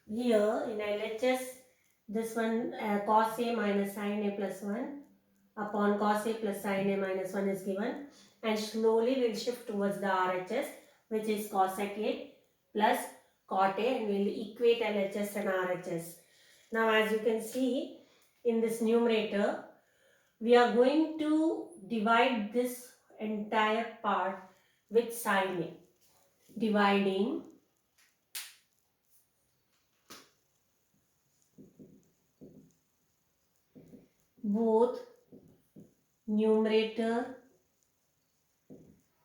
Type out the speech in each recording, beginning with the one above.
here in LHS, this one cos A minus sin A plus 1 upon cos A plus sin A minus 1 is given, and slowly we'll shift towards the RHS, which is cosec A plus cot A, and we'll equate LHS and RHS. Now as you can see in this numerator, we are going to divide this entire part with sin A, dividing both numerator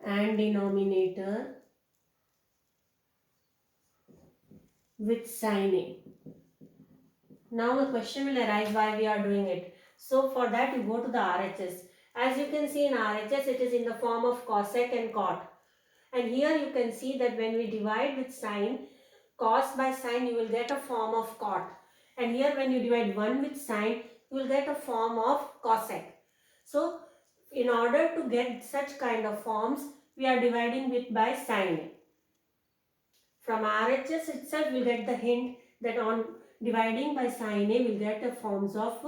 and denominator with sin A. Now the question will arise why we are doing it. So for that you go to the RHS. As you can see in RHS, it is in the form of cosec and cot. And here you can see that when we divide with sine, cos by sine, you will get a form of cot. And here when you divide 1 with sine, you will get a form of cosec. So in order to get such kind of forms, we are dividing with by sine. From RHS itself, we will get the hint that on dividing by sine A, we will get the forms of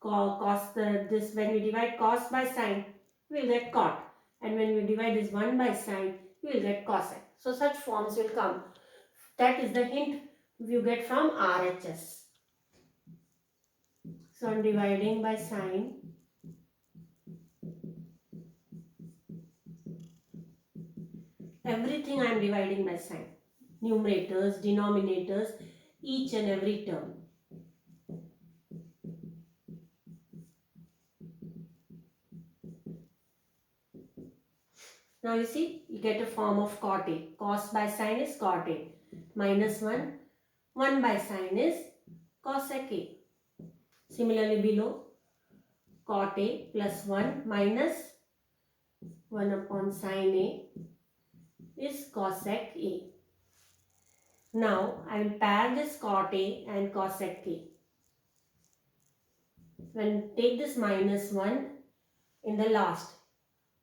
cos. When we divide cos by sine, we will get cot. And when we divide this 1 by sine, we will get cosec. So such forms will come. That is the hint you get from RHS. So I am dividing by sine. Everything I am dividing by sine. Numerators, denominators, each and every term. Now you see, you get a form of cot A. Cos by sine is cot A. Minus 1. 1 by sine is cosec A. Similarly below, cot A plus 1 minus 1 upon sine A is cosec A. Now I will pair this cot A and cosec A. When take this minus 1 in the last,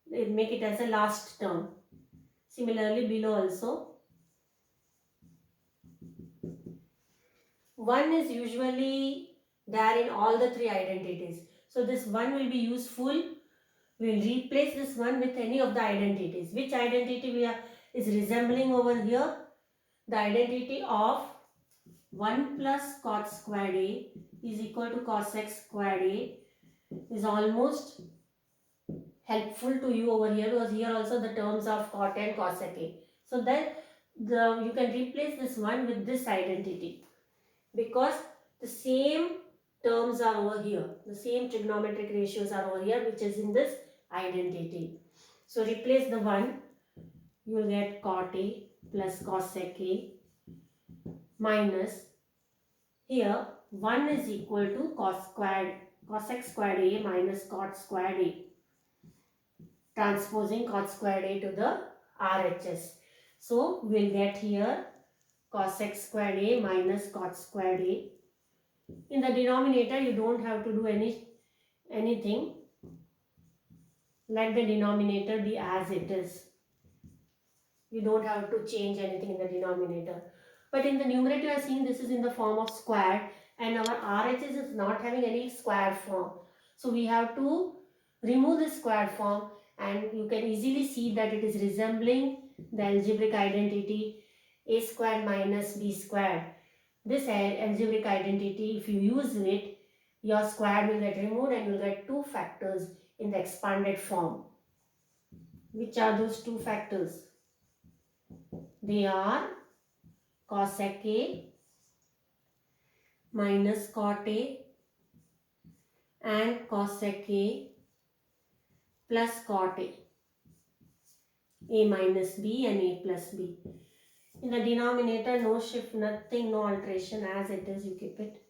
make it as a last term. Similarly below also, 1 is usually there in all the three identities. So this 1 will be useful. We will replace this 1 with any of the identities. Which identity is resembling over here? The identity of 1 plus cot squared A is equal to cosec squared A is almost helpful to you over here, because here also the terms of cot and cosec A. So then you can replace this 1 with this identity, because the same terms are over here, the same trigonometric ratios are over here, which is in this identity. So replace the 1, you will get cot A plus cosec A minus, here 1 is equal to cosec squared A minus cot squared A, transposing cot squared A to the RHS. So we will get here cosec squared A minus cot squared A. In the denominator, you don't have to do anything. Let the denominator be as it is. You don't have to change anything in the denominator. But in the numerator, you are seeing this is in the form of squared, and our RHS is not having any squared form. So we have to remove this squared form, and you can easily see that it is resembling the algebraic identity a squared minus b squared. This algebraic identity, if you use it, your squared will get removed and you will get two factors in the expanded form. Which are those two factors? They are cosec A minus cot A and cosec A plus cot A minus B and A plus B. In the denominator, no shift, nothing, no alteration, as it is, you keep it.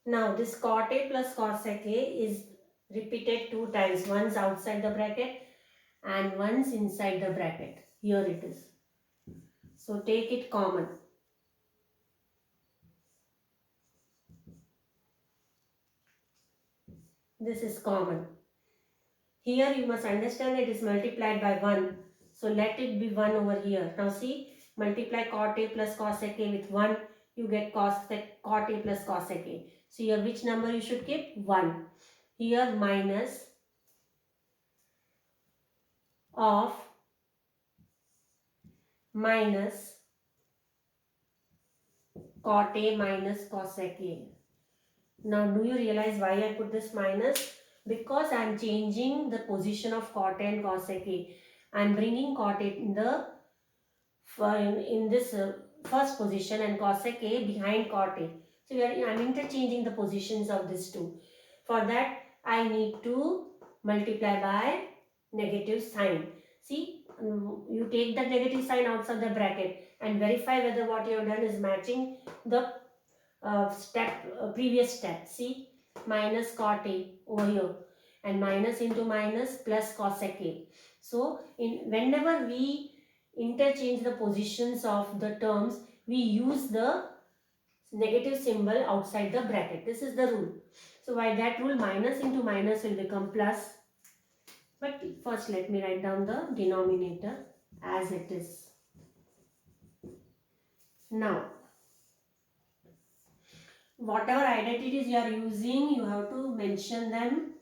Now this cot A plus cosec A is repeated 2 times. Once outside the bracket and once inside the bracket. Here it is. So take it common. This is common. Here you must understand it is multiplied by 1. So let it be 1 over here. Now see, multiply cot A plus cosec A with 1. You get cot A plus cosec A. So here which number you should keep? 1. Here minus of minus cot A minus cosec A. Now do you realize why I put this minus? Because I am changing the position of cot A and cosec A. I am bringing cot A in this first position and cosec A behind cot A. So I am interchanging the positions of these two. For that I need to multiply by negative sign. See, you take the negative sign outside the bracket and verify whether what you have done is matching the previous step. See, minus cot A over here and minus into minus plus cosec A. So whenever we interchange the positions of the terms, we use the negative symbol outside the bracket. This is the rule. So by that rule, minus into minus will become plus. But first let me write down the denominator as it is. Now, whatever identities you are using, you have to mention them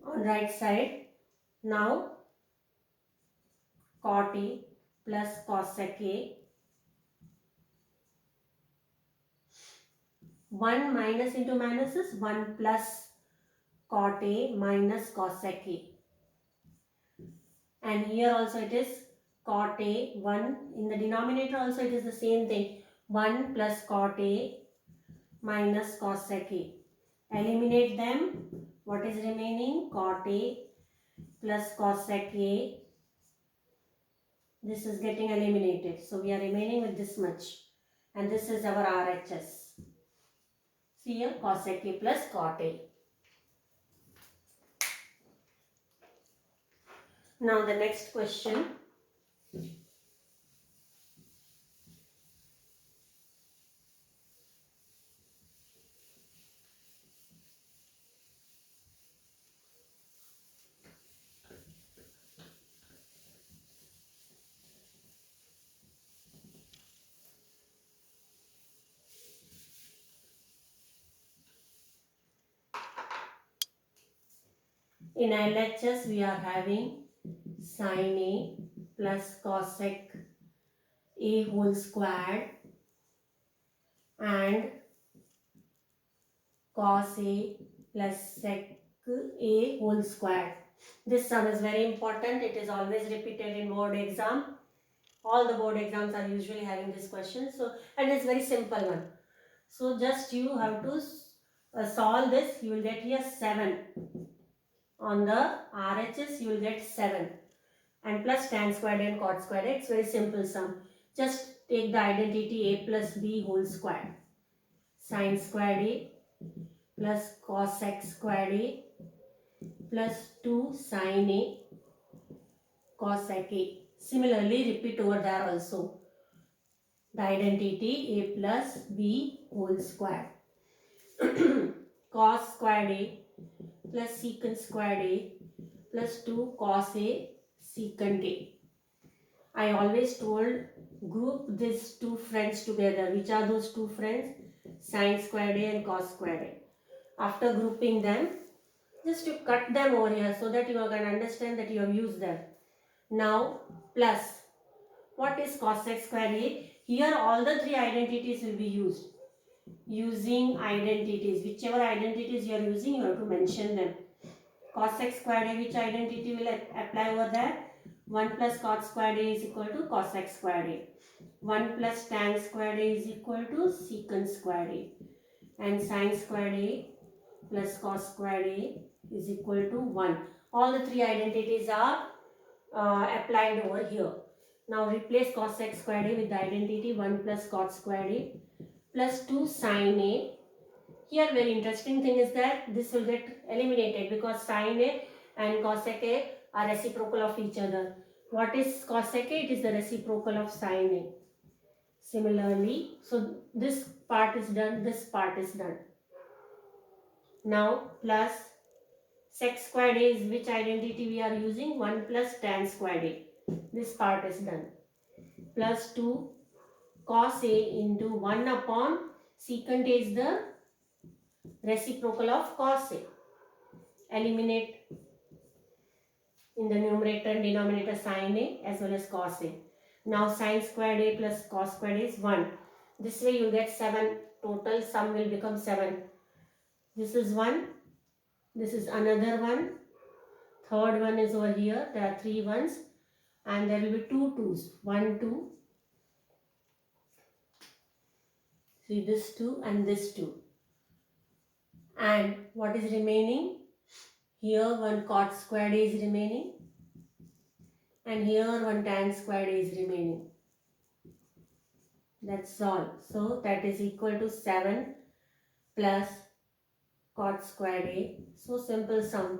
on right side. Now, cot A plus cosec A. 1 minus into minus is 1 plus cot A minus cosec A. And here also it is cot A, 1. In the denominator also it is the same thing. 1 plus cot A minus cosec A. Eliminate them. What is remaining? Cot A plus cosec A. This is getting eliminated. So we are remaining with this much. And this is our RHS. See here, cosec A plus cot A. Now the next question. In LHS we are having sin A plus cosec A whole squared and cos A plus sec A whole squared. This sum is very important. It is always repeated in board exam. All the board exams are usually having this question. So, and it's very simple one. So just you have to solve this. You will get here 7. On the RHS you will get 7. And plus tan squared and cot squared. It's very simple sum. Just take the identity A plus B whole squared. Sin squared A plus cosec squared A plus 2 sin A cosec A. Similarly, repeat over there also. The identity A plus B whole squared. Cos squared A plus secant squared A plus 2 cos A secant A. I always told group these two friends together. Which are those two friends? Sin squared A and cos squared A. After grouping them, just you cut them over here so that you can understand that you have used them. Now plus, what is cosec square A? Here all the three identities will be used. Using identities, whichever identities you are using, you have to mention them. Cosec square A, which identity will apply over there? 1 plus cot square A is equal to cosec square A. 1 plus tan square A is equal to secant square A. And sin square A plus cos square A is equal to 1. All the three identities are applied over here. Now replace cosec squared A with the identity 1 plus cot squared A plus 2 sin A. Here very interesting thing is that this will get eliminated because sin A and cosec A are reciprocal of each other. What is cosec A? It is the reciprocal of sin A. Similarly, so this part is done, this part is done. Now plus sec squared a is which identity we are using? 1 plus tan squared a. This part is done. Plus 2 cos a into 1 upon secant a is the reciprocal of cos a. Eliminate in the numerator and denominator sin a as well as cos a. Now sin squared a plus cos squared a is 1. This way you will get 7. Total sum will become 7. This is 1. This is another one. Third one is over here. There are 3 ones. And there will be 2 2's. 1, 2. See this 2 and this 2. And what is remaining? Here one cot squared a is remaining. And here one tan squared a is remaining. That's all. So that is equal to 7 plus cot squared a. So simple sum.